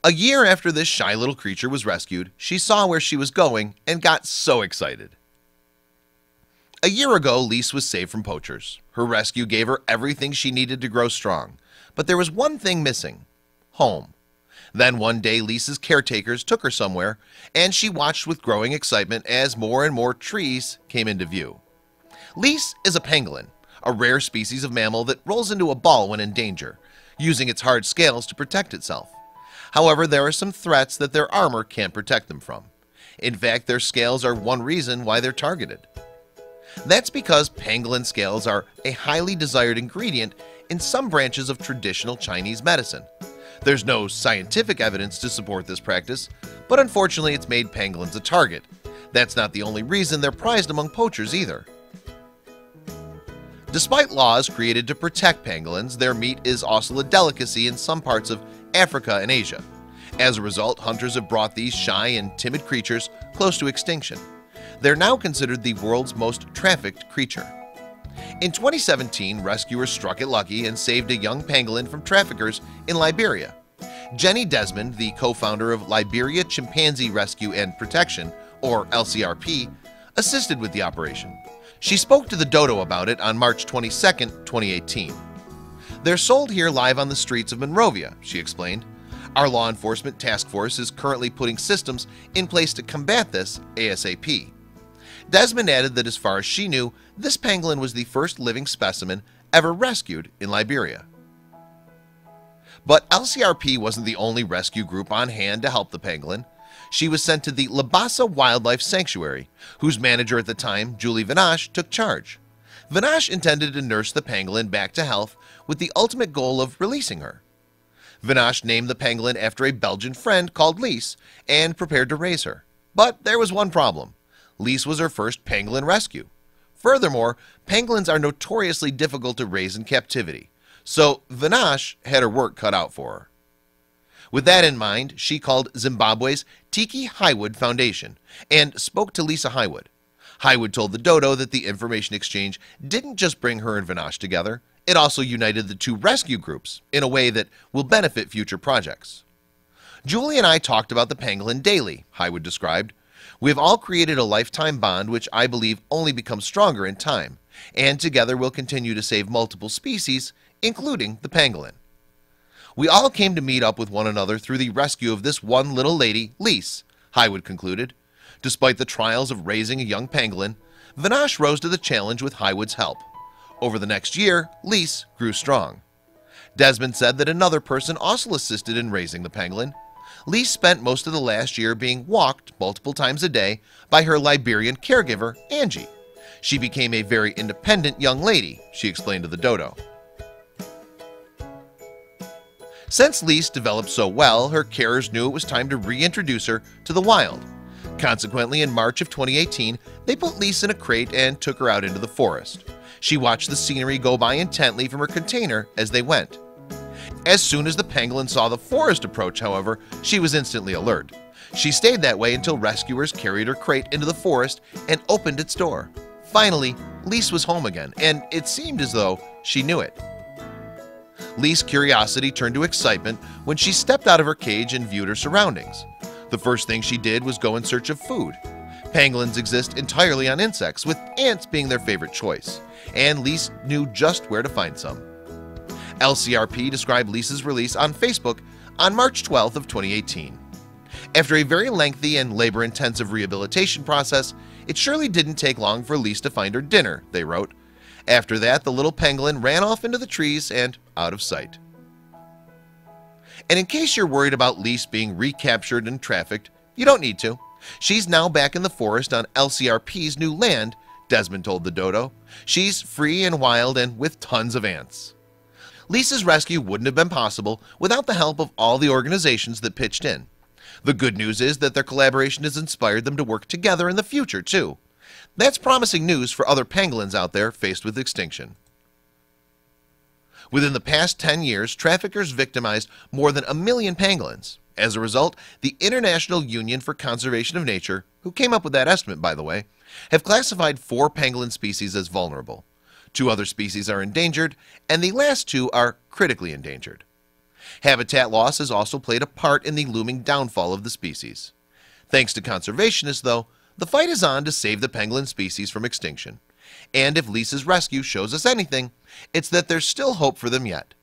A year after this shy little creature was rescued, she saw where she was going and got so excited. A year ago, Lise was saved from poachers. Her rescue gave her everything she needed to grow strong, but there was one thing missing: home. Then one day, Lisa's caretakers took her somewhere, and she watched with growing excitement as more and more trees came into view. Lise is a pangolin, a rare species of mammal that rolls into a ball when in danger, using its hard scales to protect itself. However, there are some threats that their armor can't protect them from. In fact, their scales are one reason why they're targeted. That's because pangolin scales are a highly desired ingredient in some branches of traditional Chinese medicine. There's no scientific evidence to support this practice, but unfortunately it's made pangolins a target. That's not the only reason they're prized among poachers either. Despite laws created to protect pangolins, their meat is also a delicacy in some parts of Africa and Asia. As a result, hunters have brought these shy and timid creatures close to extinction. They're now considered the world's most trafficked creature. In 2017, rescuers struck it lucky and saved a young pangolin from traffickers in Liberia. Jenny Desmond, the co-founder of Liberia Chimpanzee Rescue and Protection, or LCRP, assisted with the operation. She spoke to the Dodo about it on March 22, 2018. "They're sold here live on the streets of Monrovia," she explained. "Our law enforcement task force is currently putting systems in place to combat this ASAP." Desmond added that as far as she knew, this pangolin was the first living specimen ever rescued in Liberia. But LCRP wasn't the only rescue group on hand to help the pangolin. She was sent to the Labasa Wildlife Sanctuary, whose manager at the time, Julie Vinache, took charge. Vinache intended to nurse the pangolin back to health with the ultimate goal of releasing her. Vinache named the pangolin after a Belgian friend called Lise and prepared to raise her. But there was one problem. Lise was her first pangolin rescue. Furthermore, pangolins are notoriously difficult to raise in captivity, so Vinache had her work cut out for her. With that in mind, she called Zimbabwe's Tiki Highwood Foundation and spoke to Lisa Highwood. Highwood told the Dodo that the information exchange didn't just bring her and Vinache together, it also united the two rescue groups in a way that will benefit future projects. "Julie and I talked about the pangolin daily," Highwood described. "We have all created a lifetime bond which I believe only becomes stronger in time, and together we'll continue to save multiple species, including the pangolin. We all came to meet up with one another through the rescue of this one little lady, Lise," Highwood concluded. Despite the trials of raising a young pangolin, Vinache rose to the challenge with Highwood's help. Over the next year, Lise grew strong. Desmond said that another person also assisted in raising the pangolin. Lise spent most of the last year being walked multiple times a day by her Liberian caregiver, Angie. "She became a very independent young lady," she explained to the Dodo. Since Lise developed so well, her carers knew it was time to reintroduce her to the wild. Consequently, in March of 2018, they put Lise in a crate and took her out into the forest. She watched the scenery go by intently from her container as they went. As soon as the pangolin saw the forest approach, however, she was instantly alert. She stayed that way until rescuers carried her crate into the forest and opened its door. Finally, Lise was home again, and it seemed as though she knew it. Lise's curiosity turned to excitement when she stepped out of her cage and viewed her surroundings. The first thing she did was go in search of food. Pangolins exist entirely on insects, with ants being their favorite choice, and Lise knew just where to find some. LCRP described Lise's release on Facebook on March 12th of 2018. After a very lengthy and labor-intensive rehabilitation process, it surely didn't take long for Lise to find her dinner, they wrote. After that, the little pangolin ran off into the trees and out of sight. And in case you're worried about Lise being recaptured and trafficked, you don't need to. She's now back in the forest on LCRP's new land, Desmond told the Dodo. She's free and wild and with tons of ants. Lisa's rescue wouldn't have been possible without the help of all the organizations that pitched in. The good news is that their collaboration has inspired them to work together in the future, too. That's promising news for other pangolins out there faced with extinction. Within the past 10 years, traffickers victimized more than 1 million pangolins. As a result, the International Union for Conservation of Nature, who came up with that estimate, by the way, have classified 4 pangolin species as vulnerable. 2 other species are endangered, and the last 2 are critically endangered. Habitat loss has also played a part in the looming downfall of the species. Thanks to conservationists, though, the fight is on to save the pangolin species from extinction. And if Lisa's rescue shows us anything, it's that there's still hope for them yet.